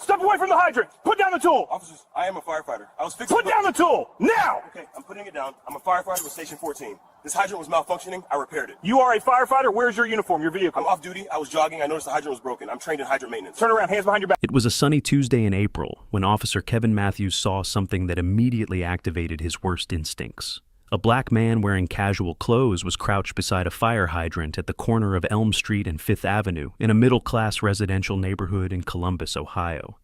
Step away from the hydrant. Put down the tool. Officers, I am a firefighter. I was fixing Put down the tool, now! Okay, I'm putting it down. I'm a firefighter with Station 14. This hydrant was malfunctioning. I repaired it. You are a firefighter. Where's your uniform, your vehicle? I'm off duty. I was jogging. I noticed the hydrant was broken. I'm trained in hydrant maintenance. Turn around, hands behind your back. It was a sunny Tuesday in April when Officer Kevin Matthews saw something that immediately activated his worst instincts. A black man wearing casual clothes was crouched beside a fire hydrant at the corner of Elm Street and Fifth Avenue in a middle-class residential neighborhood in Columbus, Ohio.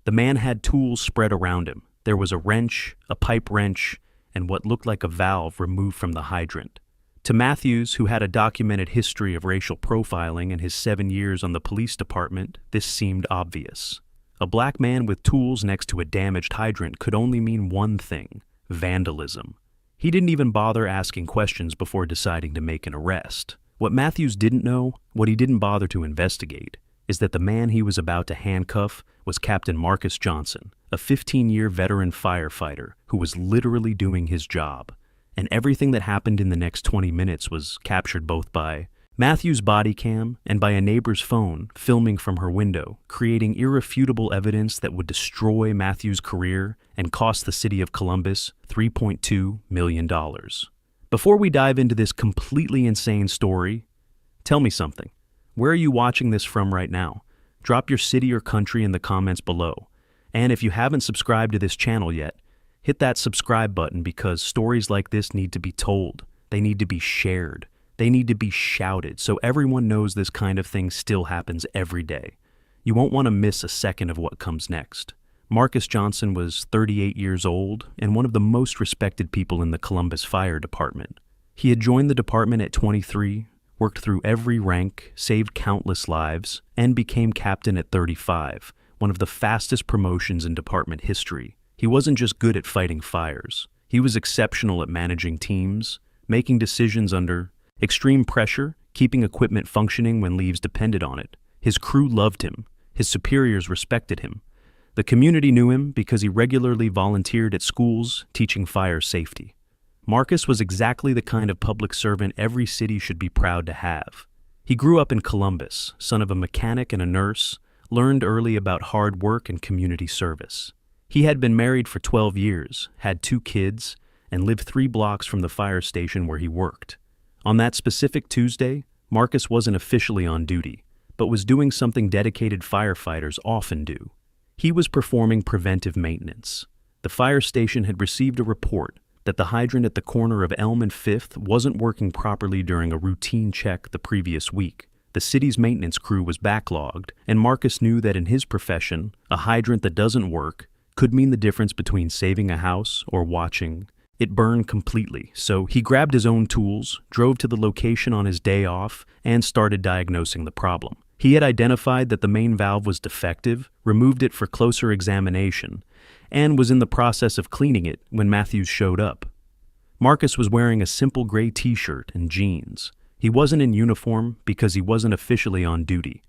The man had tools spread around him. There was a wrench, a pipe wrench, and what looked like a valve removed from the hydrant. To Matthews, who had a documented history of racial profiling in his 7 years on the police department, this seemed obvious. A black man with tools next to a damaged hydrant could only mean one thing: vandalism. He didn't even bother asking questions before deciding to make an arrest. What Matthews didn't know, what he didn't bother to investigate, is that the man he was about to handcuff was Captain Marcus Johnson, a 15-year veteran firefighter who was literally doing his job. And everything that happened in the next 20 minutes was captured both by Matthews' Bodycam and by a neighbor's phone filming from her window, creating irrefutable evidence that would destroy Matthews' career and cost the city of Columbus $3.2 million. Before we dive into this completely insane story, tell me something. Where are you watching this from right now? Drop your city or country in the comments below. And if you haven't subscribed to this channel yet, hit that subscribe button, because stories like this need to be told. They need to be shared. They need to be shouted so everyone knows this kind of thing still happens every day. You won't want to miss a second of what comes next. Marcus Johnson was 38 years old and one of the most respected people in the Columbus Fire Department. He had joined the department at 23, worked through every rank, saved countless lives, and became captain at 35, one of the fastest promotions in department history. He wasn't just good at fighting fires. He was exceptional at managing teams, making decisions under extreme pressure, keeping equipment functioning when leaves depended on it. His crew loved him. His superiors respected him. The community knew him because he regularly volunteered at schools teaching fire safety. Marcus was exactly the kind of public servant every city should be proud to have. He grew up in Columbus, son of a mechanic and a nurse, learned early about hard work and community service. He had been married for 12 years, had 2 kids, and lived 3 blocks from the fire station where he worked. On that specific Tuesday, Marcus wasn't officially on duty, but was doing something dedicated firefighters often do. He was performing preventive maintenance. The fire station had received a report that the hydrant at the corner of Elm and Fifth wasn't working properly during a routine check the previous week. The city's maintenance crew was backlogged, and Marcus knew that in his profession, a hydrant that doesn't work could mean the difference between saving a house or watching it burn completely. So he grabbed his own tools, drove to the location on his day off, and started diagnosing the problem. He had identified that the main valve was defective, removed it for closer examination, and was in the process of cleaning it when Matthews showed up. Marcus was wearing a simple gray t-shirt and jeans. He wasn't in uniform because he wasn't officially on duty.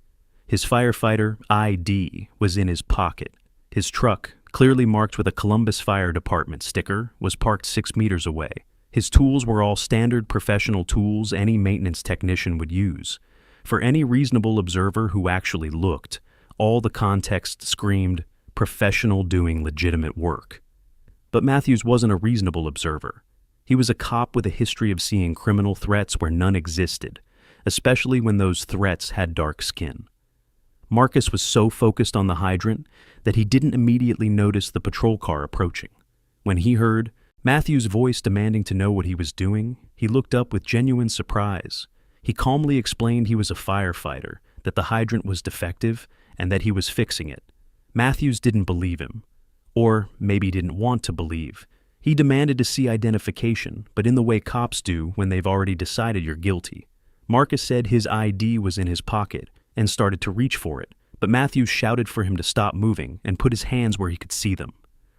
His firefighter ID was in his pocket. His truck, clearly marked with a Columbus Fire Department sticker, was parked 6 meters away. His tools were all standard professional tools any maintenance technician would use. For any reasonable observer who actually looked, all the context screamed, professional doing legitimate work. But Matthews wasn't a reasonable observer. He was a cop with a history of seeing criminal threats where none existed, especially when those threats had dark skin. Marcus was so focused on the hydrant that he didn't immediately notice the patrol car approaching. When he heard Matthews' voice demanding to know what he was doing, he looked up with genuine surprise. He calmly explained he was a firefighter, that the hydrant was defective, and that he was fixing it. Matthews didn't believe him. Or maybe didn't want to believe. He demanded to see identification, but in the way cops do when they've already decided you're guilty. Marcus said his ID was in his pocket, and started to reach for it, but Matthews shouted for him to stop moving and put his hands where he could see them.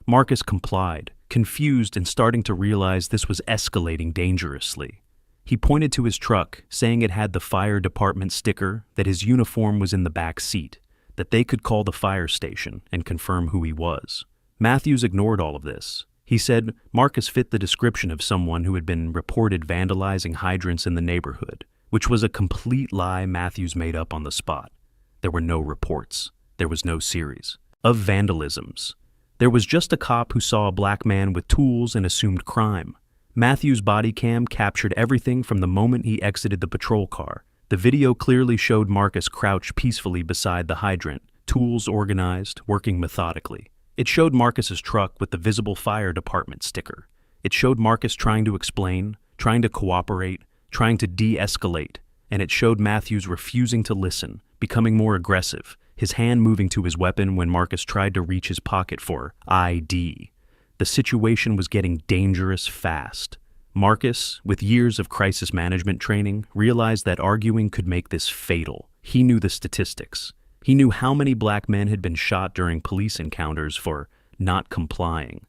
Marcus complied, confused and starting to realize this was escalating dangerously. He pointed to his truck, saying it had the fire department sticker, that his uniform was in the back seat, that they could call the fire station and confirm who he was. Matthews ignored all of this. He said Marcus fit the description of someone who had been reported vandalizing hydrants in the neighborhood, which was a complete lie Matthews made up on the spot. There were no reports. There was no series. of vandalisms. There was just a cop who saw a black man with tools and assumed crime. Matthews' body cam captured everything from the moment he exited the patrol car. The video clearly showed Marcus crouched peacefully beside the hydrant, tools organized, working methodically. It showed Marcus's truck with the visible fire department sticker. It showed Marcus trying to explain, trying to cooperate, trying to de-escalate, and it showed Matthews refusing to listen, becoming more aggressive, his hand moving to his weapon when Marcus tried to reach his pocket for ID. The situation was getting dangerous fast. Marcus, with years of crisis management training, realized that arguing could make this fatal. He knew the statistics. He knew how many black men had been shot during police encounters for not complying.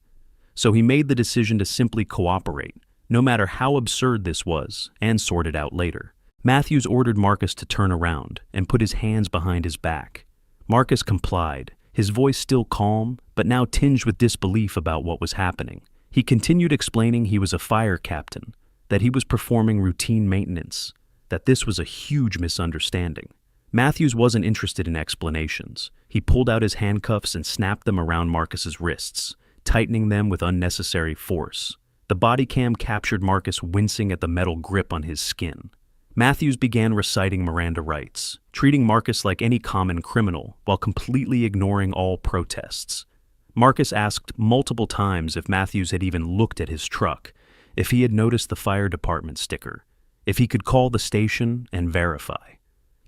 So he made the decision to simply cooperate, no matter how absurd this was, and sort it out later. Matthews ordered Marcus to turn around and put his hands behind his back. Marcus complied, his voice still calm, but now tinged with disbelief about what was happening. He continued explaining he was a fire captain, that he was performing routine maintenance, that this was a huge misunderstanding. Matthews wasn't interested in explanations. He pulled out his handcuffs and snapped them around Marcus's wrists, tightening them with unnecessary force. The body cam captured Marcus wincing at the metal grip on his skin. Matthews began reciting Miranda rights, treating Marcus like any common criminal while completely ignoring all protests. Marcus asked multiple times if Matthews had even looked at his truck, if he had noticed the fire department sticker, if he could call the station and verify.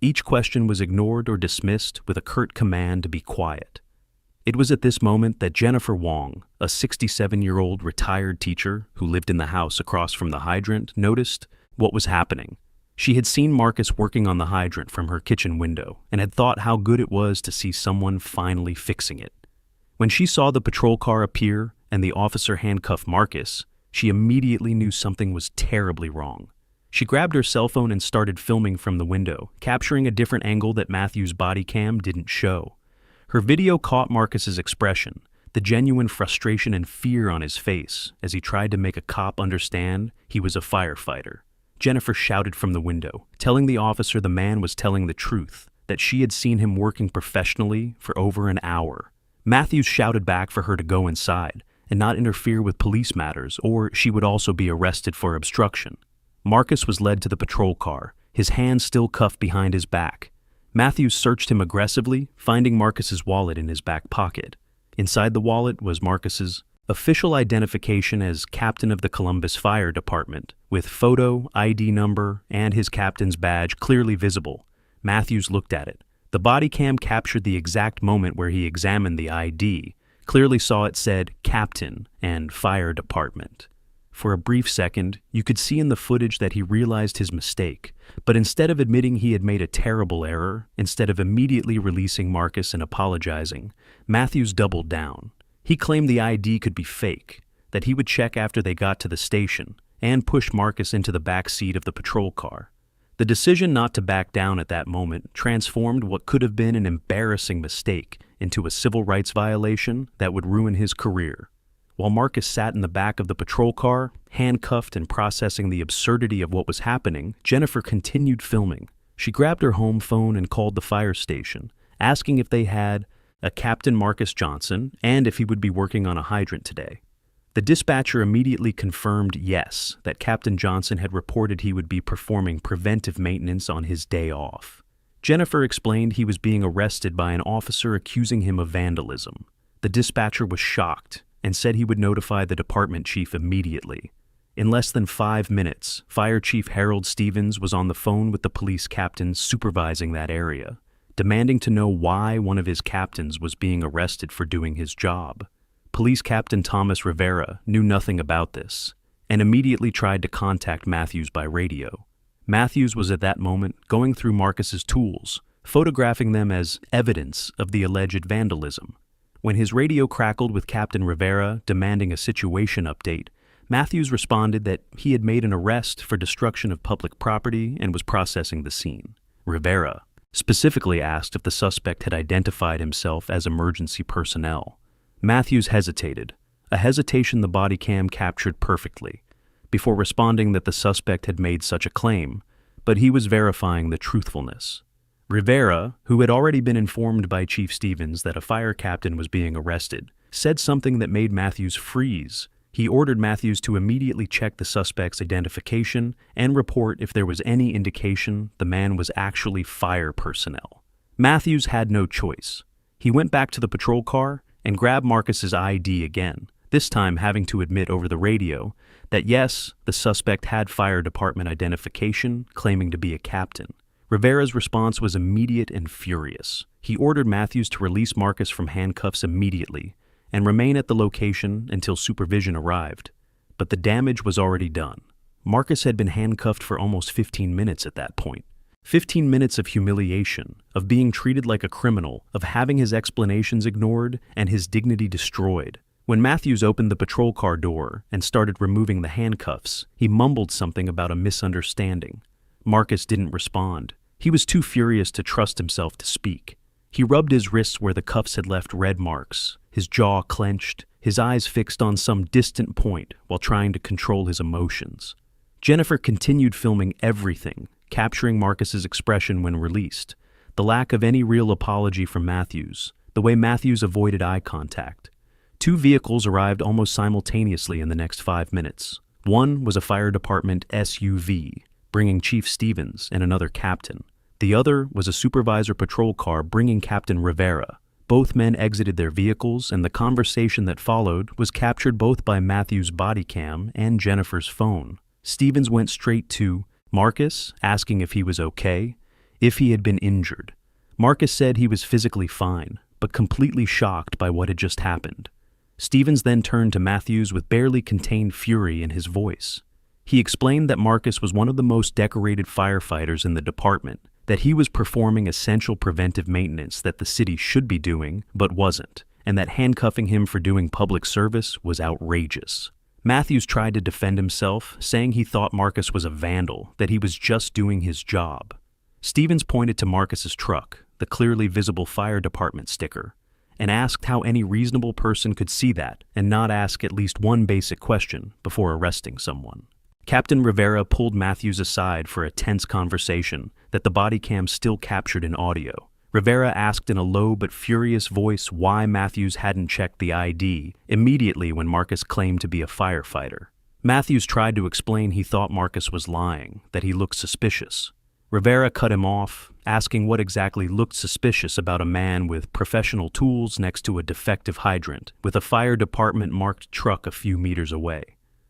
Each question was ignored or dismissed with a curt command to be quiet. It was at this moment that Jennifer Wong, a 67-year-old retired teacher who lived in the house across from the hydrant, noticed what was happening. She had seen Marcus working on the hydrant from her kitchen window and had thought how good it was to see someone finally fixing it. When she saw the patrol car appear and the officer handcuff Marcus, she immediately knew something was terribly wrong. She grabbed her cell phone and started filming from the window, capturing a different angle that Matthews' body cam didn't show. Her video caught Marcus's expression, the genuine frustration and fear on his face as he tried to make a cop understand he was a firefighter. Jennifer shouted from the window, telling the officer the man was telling the truth, that she had seen him working professionally for over an hour. Matthews shouted back for her to go inside and not interfere with police matters, or she would also be arrested for obstruction. Marcus was led to the patrol car, his hands still cuffed behind his back. Matthews searched him aggressively, finding Marcus's wallet in his back pocket. Inside the wallet was Marcus's official identification as captain of the Columbus Fire Department, with photo, ID number, and his captain's badge clearly visible. Matthews looked at it. The body cam captured the exact moment where he examined the ID, clearly saw it said Captain and Fire Department. For a brief second, you could see in the footage that he realized his mistake, but instead of admitting he had made a terrible error, instead of immediately releasing Marcus and apologizing, Matthews doubled down. He claimed the ID could be fake, that he would check after they got to the station, and push Marcus into the back seat of the patrol car. The decision not to back down at that moment transformed what could have been an embarrassing mistake into a civil rights violation that would ruin his career. While Marcus sat in the back of the patrol car, handcuffed and processing the absurdity of what was happening, Jennifer continued filming. She grabbed her home phone and called the fire station, asking if they had a Captain Marcus Johnson and if he would be working on a hydrant today. The dispatcher immediately confirmed yes, that Captain Johnson had reported he would be performing preventive maintenance on his day off. Jennifer explained he was being arrested by an officer accusing him of vandalism. The dispatcher was shocked and said he would notify the department chief immediately. In less than 5 minutes, Fire Chief Harold Stevens was on the phone with the police captain supervising that area, demanding to know why one of his captains was being arrested for doing his job. Police Captain Thomas Rivera knew nothing about this and immediately tried to contact Matthews by radio. Matthews was at that moment going through Marcus's tools, photographing them as evidence of the alleged vandalism. When his radio crackled with Captain Rivera demanding a situation update, Matthews responded that he had made an arrest for destruction of public property and was processing the scene. Rivera specifically asked if the suspect had identified himself as emergency personnel. Matthews hesitated, a hesitation the body cam captured perfectly, before responding that the suspect had made such a claim, but he was verifying the truthfulness. Rivera, who had already been informed by Chief Stevens that a fire captain was being arrested, said something that made Matthews freeze. He ordered Matthews to immediately check the suspect's identification and report if there was any indication the man was actually fire personnel. Matthews had no choice. He went back to the patrol car and grabbed Marcus's ID again, this time having to admit over the radio that yes, the suspect had fire department identification, claiming to be a captain. Rivera's response was immediate and furious. He ordered Matthews to release Marcus from handcuffs immediately and remain at the location until supervision arrived. But the damage was already done. Marcus had been handcuffed for almost 15 minutes at that point. 15 minutes of humiliation, of being treated like a criminal, of having his explanations ignored and his dignity destroyed. When Matthews opened the patrol car door and started removing the handcuffs, he mumbled something about a misunderstanding. Marcus didn't respond. He was too furious to trust himself to speak. He rubbed his wrists where the cuffs had left red marks, his jaw clenched, his eyes fixed on some distant point while trying to control his emotions. Jennifer continued filming everything, capturing Marcus's expression when released, the lack of any real apology from Matthews, the way Matthews avoided eye contact. 2 vehicles arrived almost simultaneously in the next 5 minutes. One was a fire department SUV, bringing Chief Stevens and another captain. The other was a supervisor patrol car bringing Captain Rivera. Both men exited their vehicles, and the conversation that followed was captured both by Matthew's Bodycam and Jennifer's phone. Stevens went straight to Marcus, asking if he was okay, if he had been injured. Marcus said he was physically fine, but completely shocked by what had just happened. Stevens then turned to Matthews with barely contained fury in his voice. He explained that Marcus was one of the most decorated firefighters in the department, that he was performing essential preventive maintenance that the city should be doing, but wasn't, and that handcuffing him for doing public service was outrageous. Matthews tried to defend himself, saying he thought Marcus was a vandal, that he was just doing his job. Stevens pointed to Marcus's truck, the clearly visible fire department sticker, and asked how any reasonable person could see that and not ask at least one basic question before arresting someone. Captain Rivera pulled Matthews aside for a tense conversation that the Bodycam still captured in audio. Rivera asked in a low but furious voice why Matthews hadn't checked the ID immediately when Marcus claimed to be a firefighter. Matthews tried to explain he thought Marcus was lying, that he looked suspicious. Rivera cut him off, asking what exactly looked suspicious about a man with professional tools next to a defective hydrant, with a fire department marked truck a few meters away.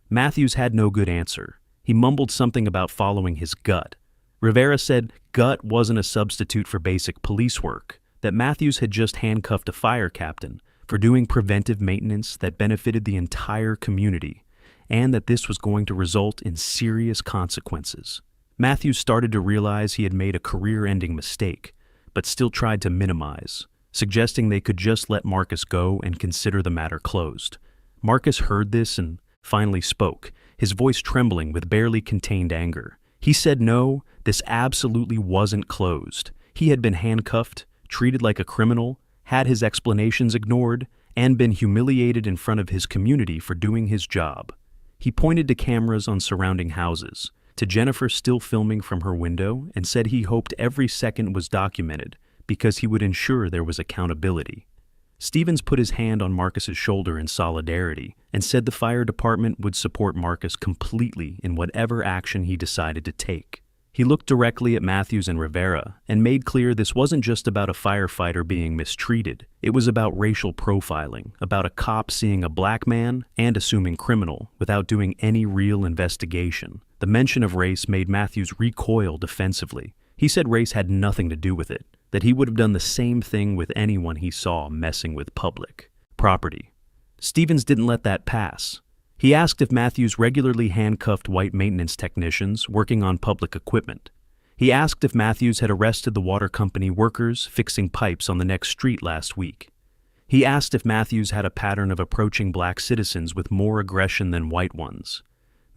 Matthews had no good answer. He mumbled something about following his gut. Rivera said gut wasn't a substitute for basic police work, that Matthews had just handcuffed a fire captain for doing preventive maintenance that benefited the entire community, and that this was going to result in serious consequences. Matthews started to realize he had made a career-ending mistake, but still tried to minimize, suggesting they could just let Marcus go and consider the matter closed. Marcus heard this and finally spoke, his voice trembling with barely contained anger. He said no, this absolutely wasn't closed. He had been handcuffed, treated like a criminal, had his explanations ignored, and been humiliated in front of his community for doing his job. He pointed to cameras on surrounding houses, to Jennifer still filming from her window, and said he hoped every second was documented because he would ensure there was accountability. Stevens put his hand on Marcus's shoulder in solidarity and said the fire department would support Marcus completely in whatever action he decided to take. He looked directly at Matthews and Rivera and made clear this wasn't just about a firefighter being mistreated. It was about racial profiling, about a cop seeing a black man and assuming criminal without doing any real investigation. The mention of race made Matthews recoil defensively. He said race had nothing to do with it, that he would have done the same thing with anyone he saw messing with public property. Stevens didn't let that pass. He asked if Matthews regularly handcuffed white maintenance technicians working on public equipment. He asked if Matthews had arrested the water company workers fixing pipes on the next street last week. He asked if Matthews had a pattern of approaching black citizens with more aggression than white ones.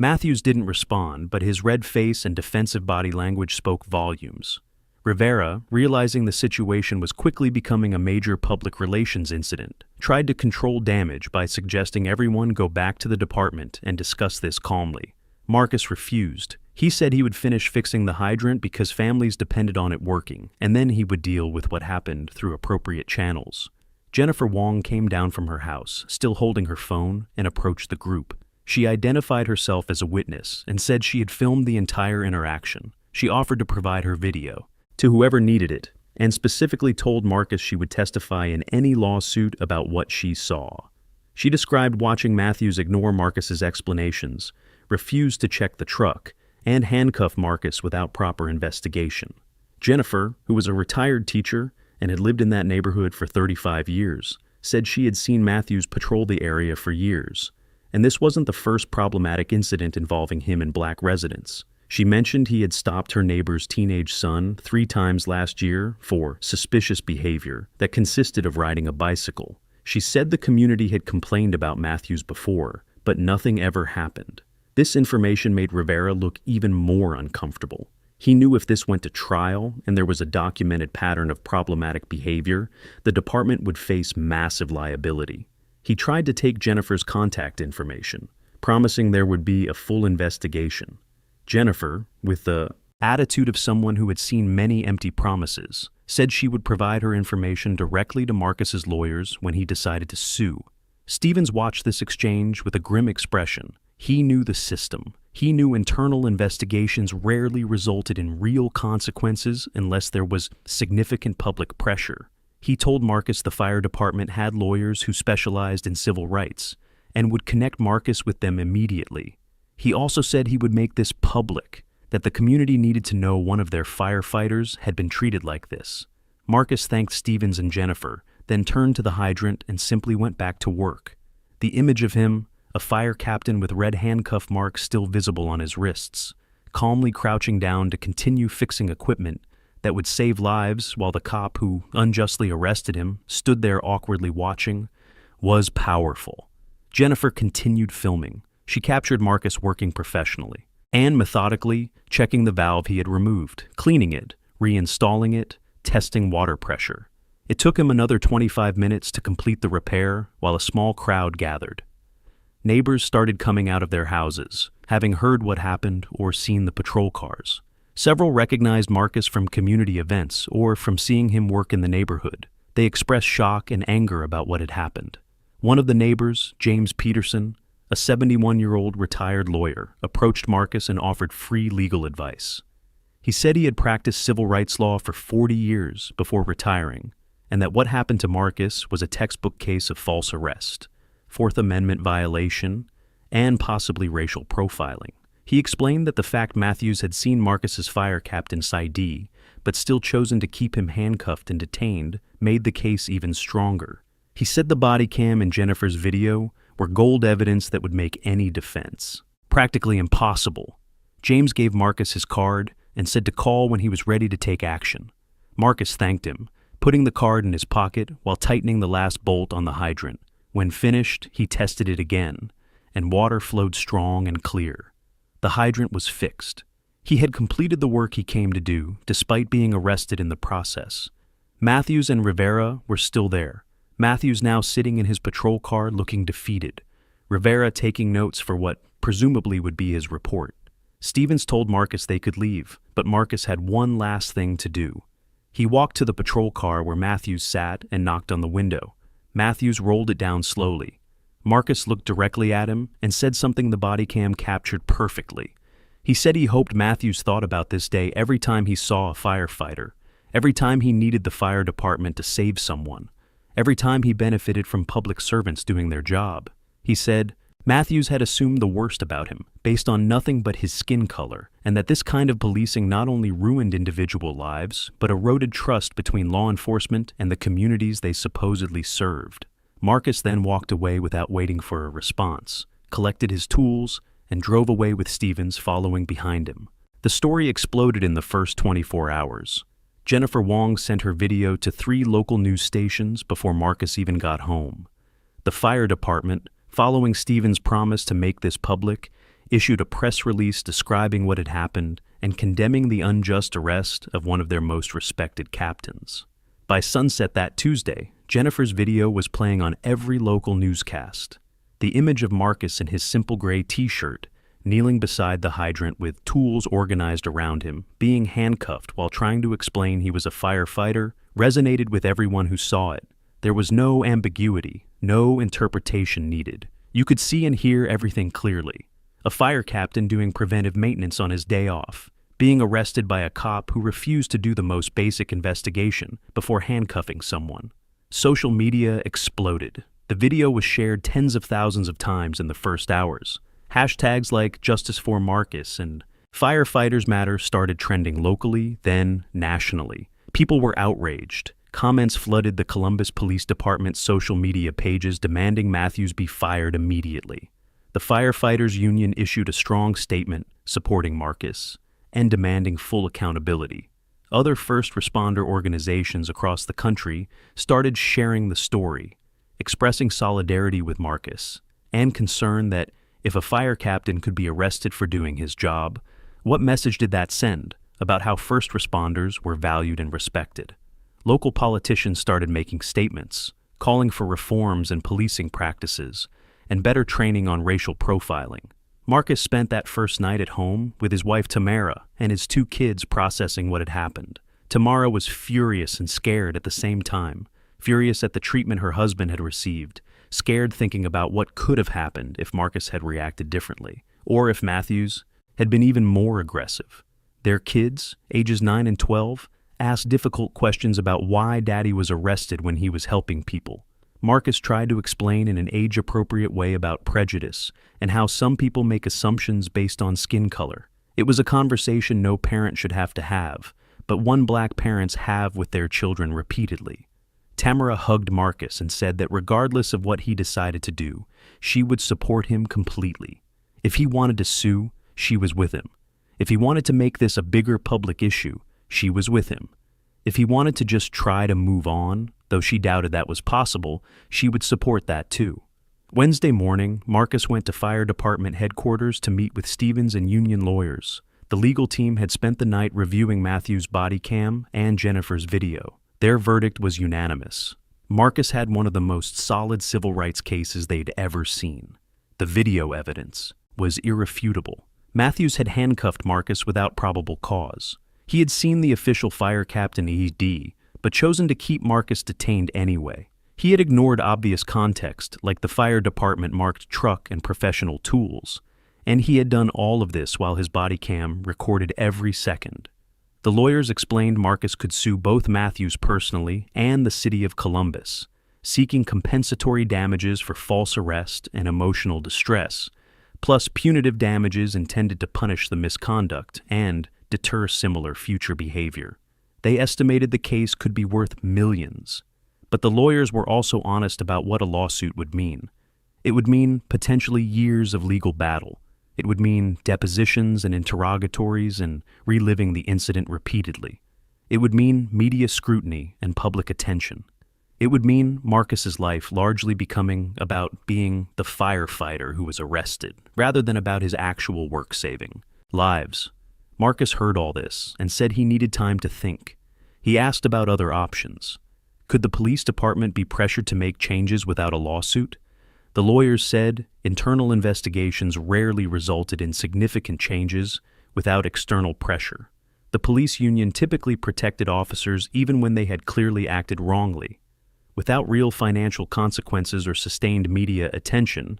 Matthews didn't respond, but his red face and defensive body language spoke volumes. Rivera, realizing the situation was quickly becoming a major public relations incident, tried to control damage by suggesting everyone go back to the department and discuss this calmly. Marcus refused. He said he would finish fixing the hydrant because families depended on it working, and then he would deal with what happened through appropriate channels. Jennifer Wong came down from her house, still holding her phone, and approached the group. She identified herself as a witness and said she had filmed the entire interaction. She offered to provide her video to whoever needed it, and specifically told Marcus she would testify in any lawsuit about what she saw. She described watching Matthews ignore Marcus's explanations, refuse to check the truck, and handcuff Marcus without proper investigation. Jennifer, who was a retired teacher and had lived in that neighborhood for 35 years, said she had seen Matthews patrol the area for years, and this wasn't the first problematic incident involving him and black residents. She mentioned he had stopped her neighbor's teenage son 3 times last year for suspicious behavior that consisted of riding a bicycle. She said the community had complained about Matthews before, but nothing ever happened. This information made Rivera look even more uncomfortable. He knew if this went to trial and there was a documented pattern of problematic behavior, the department would face massive liability. He tried to take Jennifer's contact information, promising there would be a full investigation. Jennifer, with the attitude of someone who had seen many empty promises, said she would provide her information directly to Marcus's lawyers when he decided to sue. Stevens watched this exchange with a grim expression. He knew the system. He knew internal investigations rarely resulted in real consequences unless there was significant public pressure. He told Marcus the fire department had lawyers who specialized in civil rights and would connect Marcus with them immediately. He also said he would make this public, that the community needed to know one of their firefighters had been treated like this. Marcus thanked Stevens and Jennifer, then turned to the hydrant and simply went back to work. The image of him, a fire captain with red handcuff marks still visible on his wrists, calmly crouching down to continue fixing equipment that would save lives while the cop who unjustly arrested him stood there awkwardly watching, was powerful. Jennifer continued filming. She captured Marcus working professionally and methodically checking the valve he had removed, cleaning it, reinstalling it, testing water pressure. It took him another 25 minutes to complete the repair while a small crowd gathered. Neighbors started coming out of their houses, having heard what happened or seen the patrol cars. Several recognized Marcus from community events or from seeing him work in the neighborhood. They expressed shock and anger about what had happened. One of the neighbors, James Peterson, a 71-year-old retired lawyer, approached Marcus and offered free legal advice. He said he had practiced civil rights law for 40 years before retiring, and that what happened to Marcus was a textbook case of false arrest, Fourth Amendment violation, and possibly racial profiling. He explained that the fact Matthews had seen Marcus's fire captain's ID, but still chosen to keep him handcuffed and detained, made the case even stronger. He said the body cam in Jennifer's video were gold evidence that would make any defense practically impossible. James gave Marcus his card and said to call when he was ready to take action. Marcus thanked him, putting the card in his pocket while tightening the last bolt on the hydrant. When finished, he tested it again, and water flowed strong and clear. The hydrant was fixed. He had completed the work he came to do, despite being arrested in the process. Matthews and Rivera were still there. Matthews now sitting in his patrol car looking defeated. Rivera taking notes for what presumably would be his report. Stevens told Marcus they could leave, but Marcus had one last thing to do. He walked to the patrol car where Matthews sat and knocked on the window. Matthews rolled it down slowly. Marcus looked directly at him and said something the body cam captured perfectly. He said he hoped Matthews thought about this day every time he saw a firefighter, every time he needed the fire department to save someone, every time he benefited from public servants doing their job. He said Matthews had assumed the worst about him, based on nothing but his skin color, and that this kind of policing not only ruined individual lives, but eroded trust between law enforcement and the communities they supposedly served. Marcus then walked away without waiting for a response, collected his tools, and drove away with Stevens following behind him. The story exploded in the first 24 hours. Jennifer Wong sent her video to 3 local news stations before Marcus even got home. The fire department, following Stevens' promise to make this public, issued a press release describing what had happened and condemning the unjust arrest of one of their most respected captains. By sunset that Tuesday, Jennifer's video was playing on every local newscast. The image of Marcus in his simple gray t-shirt, kneeling beside the hydrant with tools organized around him, being handcuffed while trying to explain he was a firefighter, resonated with everyone who saw it. There was no ambiguity, no interpretation needed. You could see and hear everything clearly. A fire captain doing preventive maintenance on his day off, being arrested by a cop who refused to do the most basic investigation before handcuffing someone. Social media exploded. The video was shared tens of thousands of times in the first hours. Hashtags like Justice for Marcus and Firefighters Matter started trending locally, then nationally. People were outraged. Comments flooded the Columbus Police Department's social media pages demanding Matthews be fired immediately. The Firefighters Union issued a strong statement supporting Marcus and demanding full accountability. Other first responder organizations across the country started sharing the story, expressing solidarity with Marcus and concern that if a fire captain could be arrested for doing his job, what message did that send about how first responders were valued and respected? Local politicians started making statements, calling for reforms in policing practices and better training on racial profiling. Marcus spent that first night at home with his wife Tamara and his 2 kids processing what had happened. Tamara was furious and scared at the same time, furious at the treatment her husband had received, scared thinking about what could have happened if Marcus had reacted differently, or if Matthews had been even more aggressive. Their kids, ages 9 and 12, asked difficult questions about why Daddy was arrested when he was helping people. Marcus tried to explain in an age-appropriate way about prejudice and how some people make assumptions based on skin color. It was a conversation no parent should have to have, but one black parents have with their children repeatedly. Tamara hugged Marcus and said that regardless of what he decided to do, she would support him completely. If he wanted to sue, she was with him. If he wanted to make this a bigger public issue, she was with him. If he wanted to just try to move on, though she doubted that was possible, she would support that too. Wednesday morning, Marcus went to fire department headquarters to meet with Stevens and union lawyers. The legal team had spent the night reviewing Matthews' Bodycam and Jennifer's video. Their verdict was unanimous. Marcus had one of the most solid civil rights cases they'd ever seen. The video evidence was irrefutable. Matthews had handcuffed Marcus without probable cause. He had seen the official fire captain ED, but chosen to keep Marcus detained anyway. He had ignored obvious context, like the fire department marked truck and professional tools, and he had done all of this while his body cam recorded every second. The lawyers explained Marcus could sue both Matthews personally and the city of Columbus, seeking compensatory damages for false arrest and emotional distress, plus punitive damages intended to punish the misconduct and deter similar future behavior. They estimated the case could be worth millions, but the lawyers were also honest about what a lawsuit would mean. It would mean potentially years of legal battle. It would mean depositions and interrogatories and reliving the incident repeatedly. It would mean media scrutiny and public attention. It would mean Marcus's life largely becoming about being the firefighter who was arrested, rather than about his actual work-saving lives. Marcus heard all this and said he needed time to think. He asked about other options. Could the police department be pressured to make changes without a lawsuit? The lawyers said internal investigations rarely resulted in significant changes without external pressure. The police union typically protected officers even when they had clearly acted wrongly. Without real financial consequences or sustained media attention,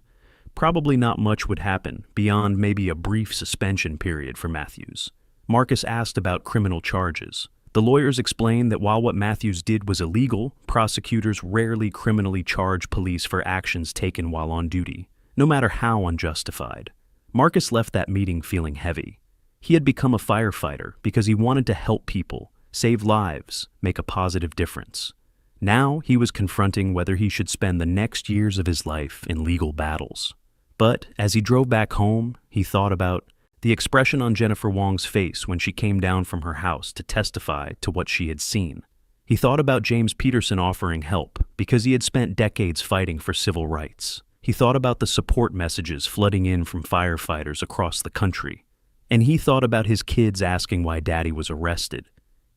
probably not much would happen beyond maybe a brief suspension period for Matthews. Marcus asked about criminal charges. The lawyers explained that while what Matthews did was illegal, prosecutors rarely criminally charge police for actions taken while on duty, no matter how unjustified. Marcus left that meeting feeling heavy. He had become a firefighter because he wanted to help people, save lives, make a positive difference. Now he was confronting whether he should spend the next years of his life in legal battles. But as he drove back home, he thought about the expression on Jennifer Wong's face when she came down from her house to testify to what she had seen. He thought about James Peterson offering help because he had spent decades fighting for civil rights. He thought about the support messages flooding in from firefighters across the country. And he thought about his kids asking why Daddy was arrested.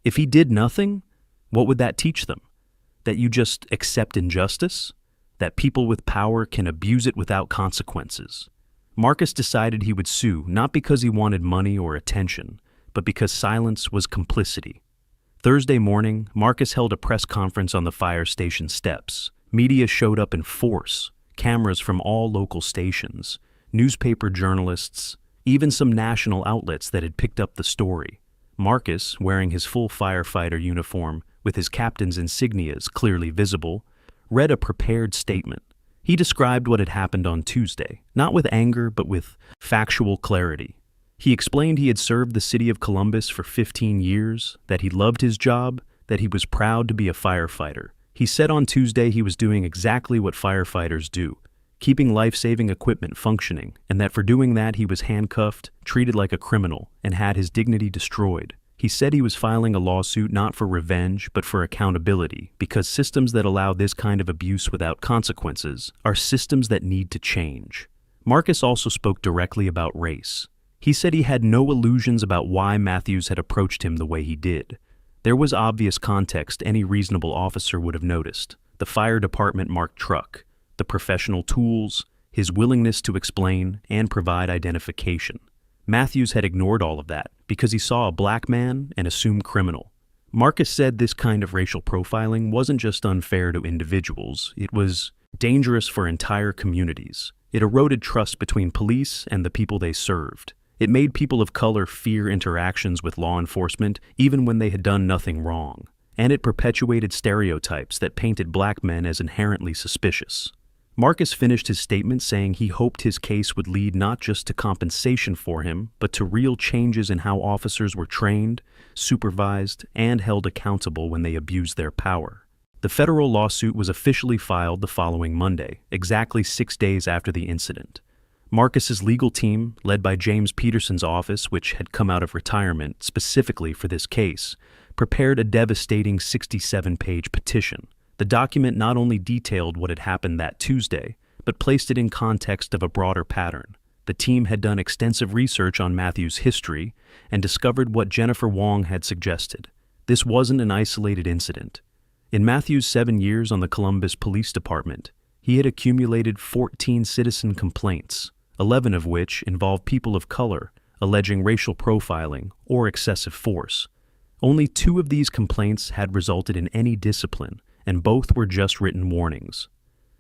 If he did nothing, what would that teach them? That you just accept injustice? That people with power can abuse it without consequences? Marcus decided he would sue not because he wanted money or attention, but because silence was complicity. Thursday morning, Marcus held a press conference on the fire station steps. Media showed up in force, cameras from all local stations, newspaper journalists, even some national outlets that had picked up the story. Marcus, wearing his full firefighter uniform with his captain's insignias clearly visible, read a prepared statement. He described what had happened on Tuesday, not with anger but with factual clarity. He explained he had served the city of Columbus for 15 years, that he loved his job, that he was proud to be a firefighter. He said on Tuesday he was doing exactly what firefighters do, keeping life-saving equipment functioning, and that for doing that he was handcuffed, treated like a criminal, and had his dignity destroyed. He said he was filing a lawsuit not for revenge but for accountability, because systems that allow this kind of abuse without consequences are systems that need to change. Marcus also spoke directly about race. He said he had no illusions about why Matthews had approached him the way he did. There was obvious context any reasonable officer would have noticed: the fire department marked truck, the professional tools, his willingness to explain and provide identification. Matthews had ignored all of that because he saw a black man and assumed criminal. Marcus said this kind of racial profiling wasn't just unfair to individuals, it was dangerous for entire communities. It eroded trust between police and the people they served. It made people of color fear interactions with law enforcement even when they had done nothing wrong. And it perpetuated stereotypes that painted black men as inherently suspicious. Marcus finished his statement saying he hoped his case would lead not just to compensation for him, but to real changes in how officers were trained, supervised, and held accountable when they abused their power. The federal lawsuit was officially filed the following Monday, exactly 6 days after the incident. Marcus's legal team, led by James Peterson's office, which had come out of retirement specifically for this case, prepared a devastating 67-page petition. The document not only detailed what had happened that Tuesday, but placed it in context of a broader pattern. The team had done extensive research on Matthews' history and discovered what Jennifer Wong had suggested. This wasn't an isolated incident. In Matthews' 7 years on the Columbus Police Department, he had accumulated 14 citizen complaints, 11 of which involved people of color alleging racial profiling or excessive force. Only 2 of these complaints had resulted in any discipline, and both were just written warnings.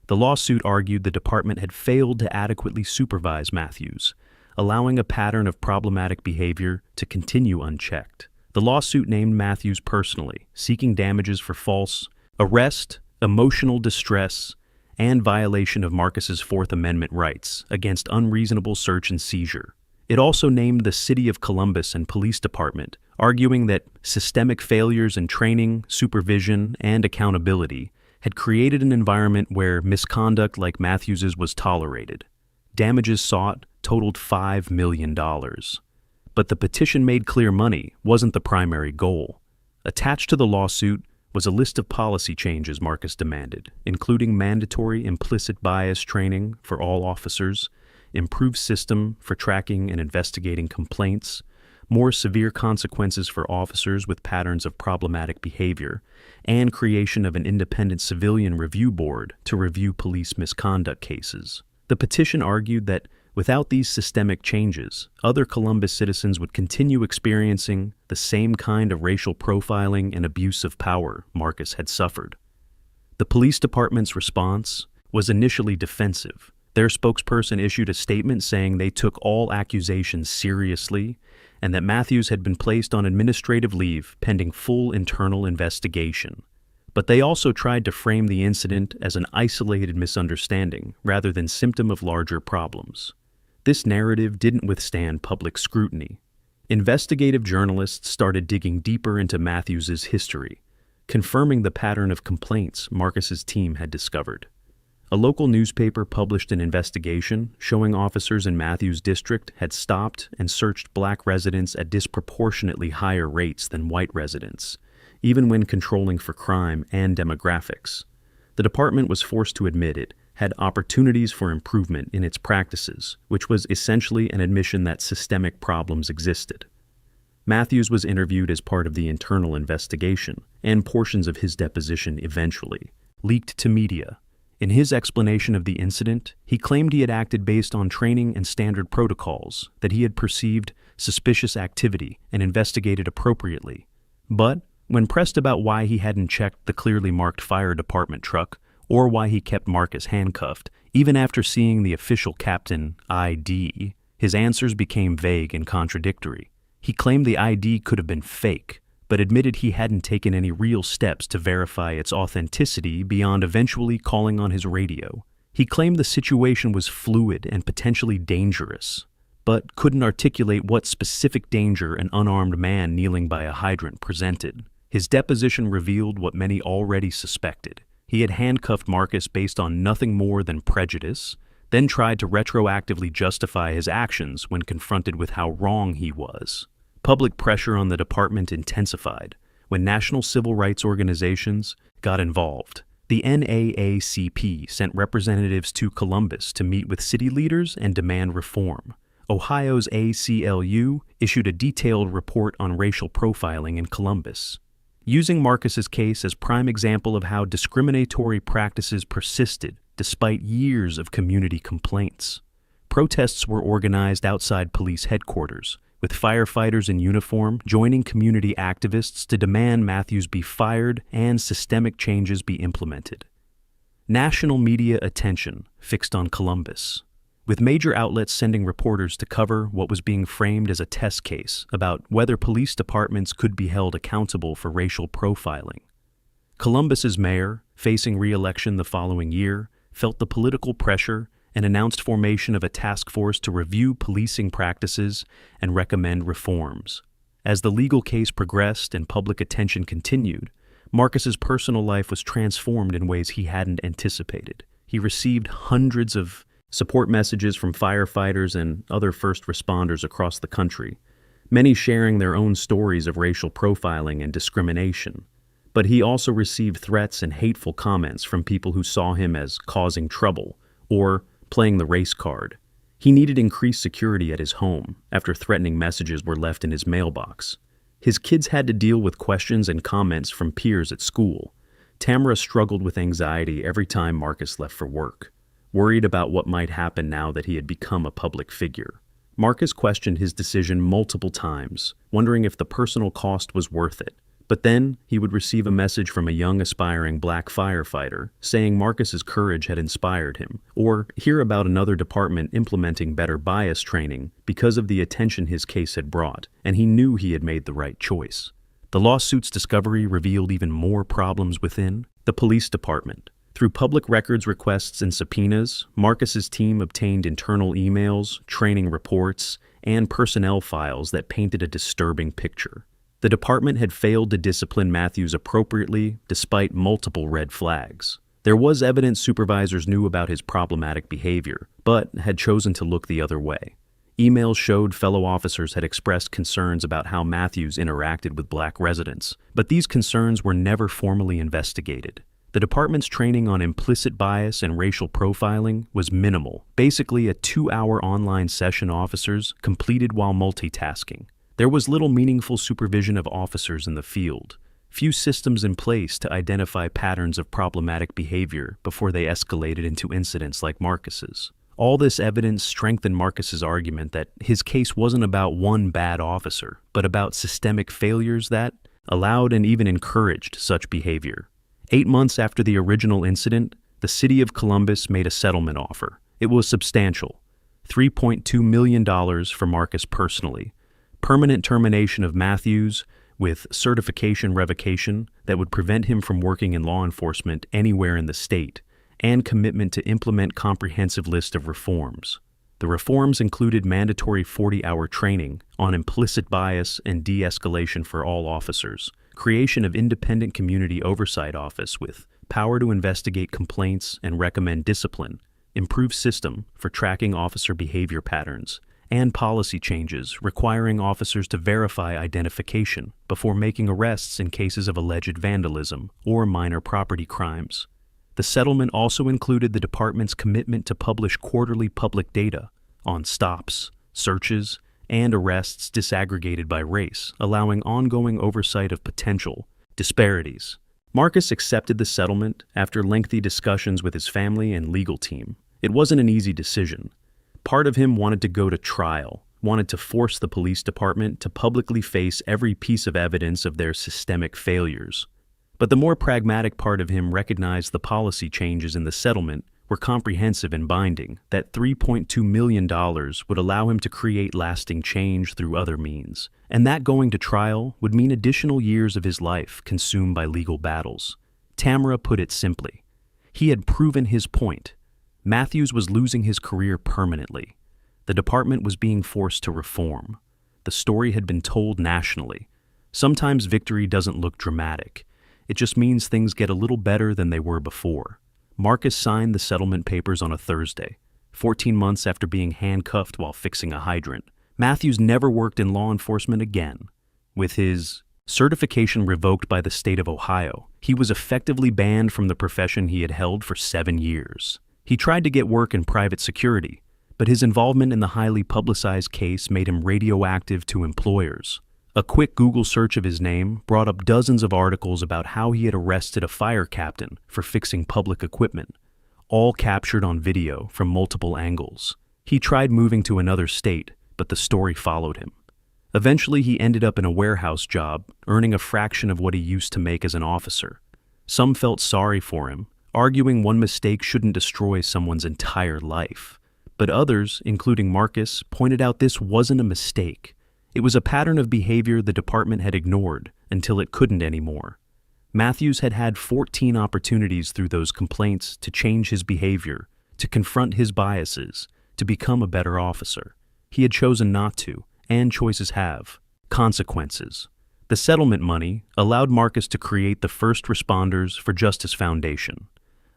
The lawsuit argued the department had failed to adequately supervise Matthews, allowing a pattern of problematic behavior to continue unchecked. The lawsuit named Matthews personally, seeking damages for false arrest, emotional distress, and violation of Marcus's Fourth Amendment rights against unreasonable search and seizure. It also named the City of Columbus and Police Department, arguing that systemic failures in training, supervision, and accountability had created an environment where misconduct like Matthews's was tolerated. Damages sought totaled $5 million. But the petition made clear money wasn't the primary goal. Attached to the lawsuit was a list of policy changes Marcus demanded, including mandatory implicit bias training for all officers, improved system for tracking and investigating complaints, more severe consequences for officers with patterns of problematic behavior, and creation of an independent civilian review board to review police misconduct cases. The petition argued that without these systemic changes, other Columbus citizens would continue experiencing the same kind of racial profiling and abuse of power Marcus had suffered. The police department's response was initially defensive. Their spokesperson issued a statement saying they took all accusations seriously and that Matthews had been placed on administrative leave pending full internal investigation. But they also tried to frame the incident as an isolated misunderstanding rather than symptom of larger problems. This narrative didn't withstand public scrutiny. Investigative journalists started digging deeper into Matthews's history, confirming the pattern of complaints Marcus's team had discovered. A local newspaper published an investigation showing officers in Matthews' district had stopped and searched black residents at disproportionately higher rates than white residents, even when controlling for crime and demographics. The department was forced to admit it had opportunities for improvement in its practices, which was essentially an admission that systemic problems existed. Matthews was interviewed as part of the internal investigation, and portions of his deposition eventually leaked to media. In his explanation of the incident, he claimed he had acted based on training and standard protocols, that he had perceived suspicious activity and investigated appropriately. But, when pressed about why he hadn't checked the clearly marked fire department truck, or why he kept Marcus handcuffed, even after seeing the official captain ID, his answers became vague and contradictory. He claimed the ID could have been fake, but admitted he hadn't taken any real steps to verify its authenticity beyond eventually calling on his radio. He claimed the situation was fluid and potentially dangerous, but couldn't articulate what specific danger an unarmed man kneeling by a hydrant presented. His deposition revealed what many already suspected. He had handcuffed Marcus based on nothing more than prejudice, then tried to retroactively justify his actions when confronted with how wrong he was. Public pressure on the department intensified when national civil rights organizations got involved. The NAACP sent representatives to Columbus to meet with city leaders and demand reform. Ohio's ACLU issued a detailed report on racial profiling in Columbus, using Marcus's case as prime example of how discriminatory practices persisted despite years of community complaints. Protests were organized outside police headquarters, with firefighters in uniform joining community activists to demand Matthews be fired and systemic changes be implemented. National media attention fixed on Columbus, with major outlets sending reporters to cover what was being framed as a test case about whether police departments could be held accountable for racial profiling. Columbus's mayor, facing re-election the following year, felt the political pressure and announced formation of a task force to review policing practices and recommend reforms. As the legal case progressed and public attention continued, Marcus's personal life was transformed in ways he hadn't anticipated. He received hundreds of support messages from firefighters and other first responders across the country, many sharing their own stories of racial profiling and discrimination. But he also received threats and hateful comments from people who saw him as causing trouble or playing the race card. He needed increased security at his home after threatening messages were left in his mailbox. His kids had to deal with questions and comments from peers at school. Tamara struggled with anxiety every time Marcus left for work, worried about what might happen now that he had become a public figure. Marcus questioned his decision multiple times, wondering if the personal cost was worth it. But then he would receive a message from a young aspiring black firefighter saying Marcus's courage had inspired him, or hear about another department implementing better bias training because of the attention his case had brought, and he knew he had made the right choice. The lawsuit's discovery revealed even more problems within the police department. Through public records requests and subpoenas, Marcus's team obtained internal emails, training reports, and personnel files that painted a disturbing picture. The department had failed to discipline Matthews appropriately despite multiple red flags. There was evidence supervisors knew about his problematic behavior, but had chosen to look the other way. Emails showed fellow officers had expressed concerns about how Matthews interacted with black residents, but these concerns were never formally investigated. The department's training on implicit bias and racial profiling was minimal, basically a 2-hour online session officers completed while multitasking. There was little meaningful supervision of officers in the field, few systems in place to identify patterns of problematic behavior before they escalated into incidents like Marcus's. All this evidence strengthened Marcus's argument that his case wasn't about one bad officer, but about systemic failures that allowed and even encouraged such behavior. 8 months after the original incident, the city of Columbus made a settlement offer. It was substantial, $3.2 million for Marcus personally, permanent termination of Matthews with certification revocation that would prevent him from working in law enforcement anywhere in the state, and commitment to implement comprehensive list of reforms. The reforms included mandatory 40-hour training on implicit bias and de-escalation for all officers, creation of independent community oversight office with power to investigate complaints and recommend discipline, improved system for tracking officer behavior patterns, and policy changes requiring officers to verify identification before making arrests in cases of alleged vandalism or minor property crimes. The settlement also included the department's commitment to publish quarterly public data on stops, searches, and arrests disaggregated by race, allowing ongoing oversight of potential disparities. Marcus accepted the settlement after lengthy discussions with his family and legal team. It wasn't an easy decision. Part of him wanted to go to trial, wanted to force the police department to publicly face every piece of evidence of their systemic failures. But the more pragmatic part of him recognized the policy changes in the settlement were comprehensive and binding, that $3.2 million would allow him to create lasting change through other means, and that going to trial would mean additional years of his life consumed by legal battles. Tamara put it simply. He had proven his point. Matthews was losing his career permanently. The department was being forced to reform. The story had been told nationally. Sometimes victory doesn't look dramatic. It just means things get a little better than they were before. Marcus signed the settlement papers on a Thursday, 14 months after being handcuffed while fixing a hydrant. Matthews never worked in law enforcement again. With his certification revoked by the state of Ohio, he was effectively banned from the profession he had held for 7 years. He tried to get work in private security, but his involvement in the highly publicized case made him radioactive to employers. A quick Google search of his name brought up dozens of articles about how he had arrested a fire captain for fixing public equipment, all captured on video from multiple angles. He tried moving to another state, but the story followed him. Eventually, he ended up in a warehouse job, earning a fraction of what he used to make as an officer. Some felt sorry for him, arguing one mistake shouldn't destroy someone's entire life. But others, including Marcus, pointed out this wasn't a mistake. It was a pattern of behavior the department had ignored until it couldn't anymore. Matthews had had 14 opportunities through those complaints to change his behavior, to confront his biases, to become a better officer. He had chosen not to, and choices have consequences. The settlement money allowed Marcus to create the First Responders for Justice Foundation,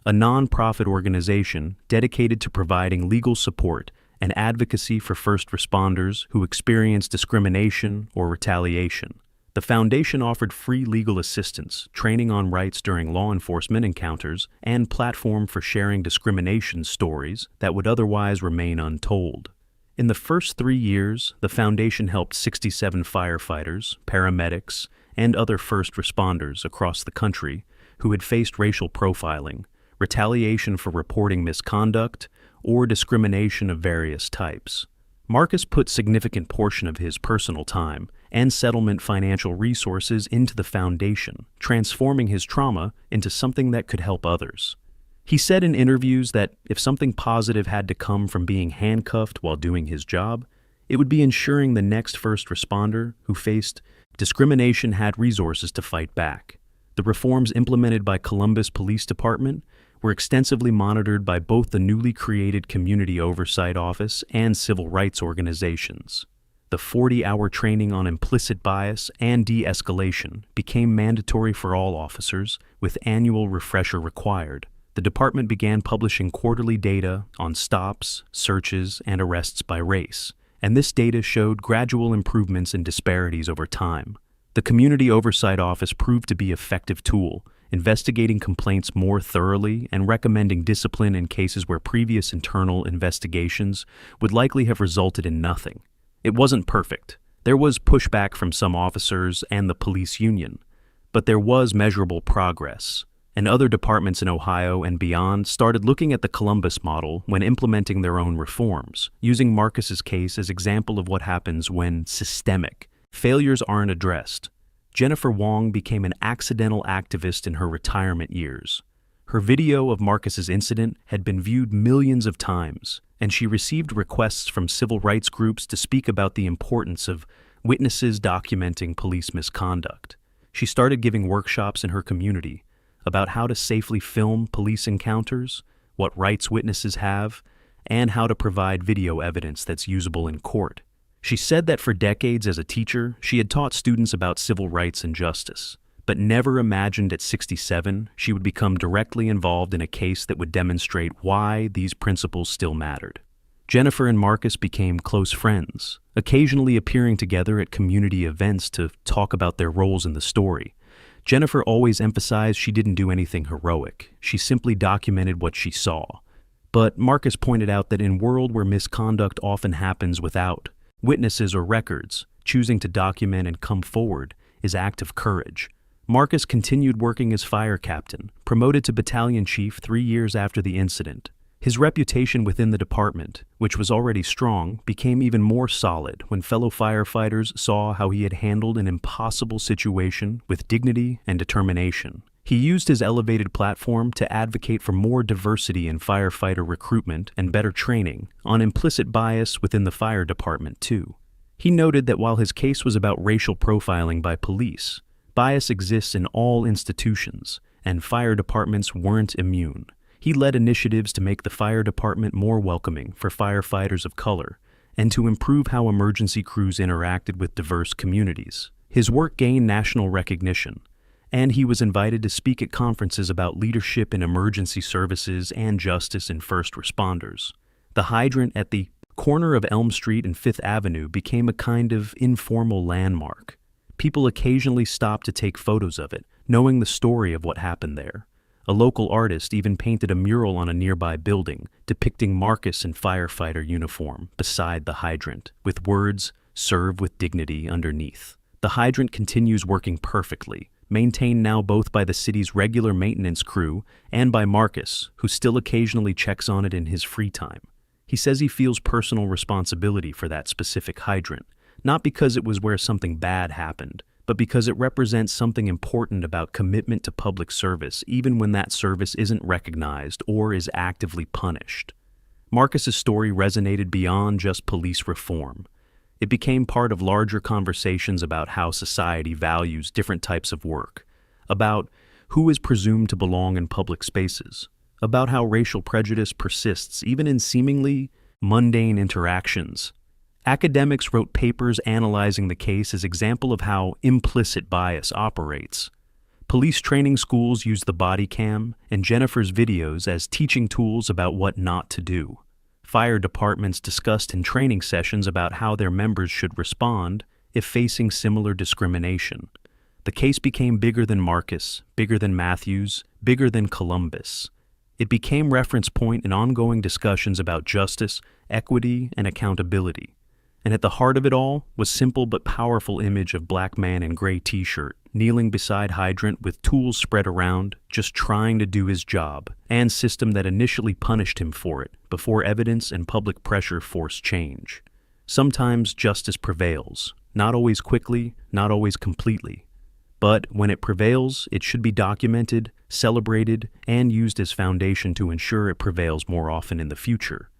a non-profit organization dedicated to providing legal support and advocacy for first responders who experience discrimination or retaliation. The foundation offered free legal assistance, training on rights during law enforcement encounters, and platform for sharing discrimination stories that would otherwise remain untold. In the first 3 years, the foundation helped 67 firefighters, paramedics, and other first responders across the country who had faced racial profiling, retaliation for reporting misconduct, or discrimination of various types. Marcus put significant portion of his personal time and settlement financial resources into the foundation, transforming his trauma into something that could help others. He said in interviews that if something positive had to come from being handcuffed while doing his job, it would be ensuring the next first responder who faced discrimination had resources to fight back. The reforms implemented by Columbus Police Department were extensively monitored by both the newly created Community Oversight Office and civil rights organizations. The 40-hour training on implicit bias and de-escalation became mandatory for all officers, with annual refresher required. The department began publishing quarterly data on stops, searches, and arrests by race, and this data showed gradual improvements in disparities over time. The Community Oversight Office proved to be an effective tool, investigating complaints more thoroughly and recommending discipline in cases where previous internal investigations would likely have resulted in nothing. It wasn't perfect. There was pushback from some officers and the police union, but there was measurable progress, and other departments in Ohio and beyond started looking at the Columbus model when implementing their own reforms, using Marcus's case as example of what happens when systemic failures aren't addressed. Jennifer Wong became an accidental activist in her retirement years. Her video of Marcus's incident had been viewed millions of times, and she received requests from civil rights groups to speak about the importance of witnesses documenting police misconduct. She started giving workshops in her community about how to safely film police encounters, what rights witnesses have, and how to provide video evidence that's usable in court. She said that for decades as a teacher, she had taught students about civil rights and justice, but never imagined at 67 she would become directly involved in a case that would demonstrate why these principles still mattered. Jennifer and Marcus became close friends, occasionally appearing together at community events to talk about their roles in the story. Jennifer always emphasized she didn't do anything heroic. She simply documented what she saw. But Marcus pointed out that in a world where misconduct often happens without witnesses or records, choosing to document and come forward is an act of courage. Marcus continued working as fire captain, promoted to battalion chief 3 years after the incident. His reputation within the department, which was already strong, became even more solid when fellow firefighters saw how he had handled an impossible situation with dignity and determination. He used his elevated platform to advocate for more diversity in firefighter recruitment and better training, on implicit bias within the fire department too. He noted that while his case was about racial profiling by police, bias exists in all institutions, and fire departments weren't immune. He led initiatives to make the fire department more welcoming for firefighters of color and to improve how emergency crews interacted with diverse communities. His work gained national recognition, and he was invited to speak at conferences about leadership in emergency services and justice in first responders. The hydrant at the corner of Elm Street and Fifth Avenue became a kind of informal landmark. People occasionally stopped to take photos of it, knowing the story of what happened there. A local artist even painted a mural on a nearby building depicting Marcus in firefighter uniform beside the hydrant, with words, "Serve with dignity," underneath. The hydrant continues working perfectly, maintained now both by the city's regular maintenance crew and by Marcus, who still occasionally checks on it in his free time. He says he feels personal responsibility for that specific hydrant, not because it was where something bad happened, but because it represents something important about commitment to public service, even when that service isn't recognized or is actively punished. Marcus's story resonated beyond just police reform. It became part of larger conversations about how society values different types of work, about who is presumed to belong in public spaces, about how racial prejudice persists even in seemingly mundane interactions. Academics wrote papers analyzing the case as example of how implicit bias operates. Police training schools use the Bodycam and Jennifer's videos as teaching tools about what not to do. Fire departments discussed in training sessions about how their members should respond if facing similar discrimination. The case became bigger than Marcus, bigger than Matthews, bigger than Columbus. It became reference point in ongoing discussions about justice, equity, and accountability. And at the heart of it all was simple but powerful image of black man in gray t-shirt, kneeling beside hydrant with tools spread around, just trying to do his job, and system that initially punished him for it, before evidence and public pressure forced change. Sometimes justice prevails, not always quickly, not always completely. But when it prevails, it should be documented, celebrated, and used as foundation to ensure it prevails more often in the future.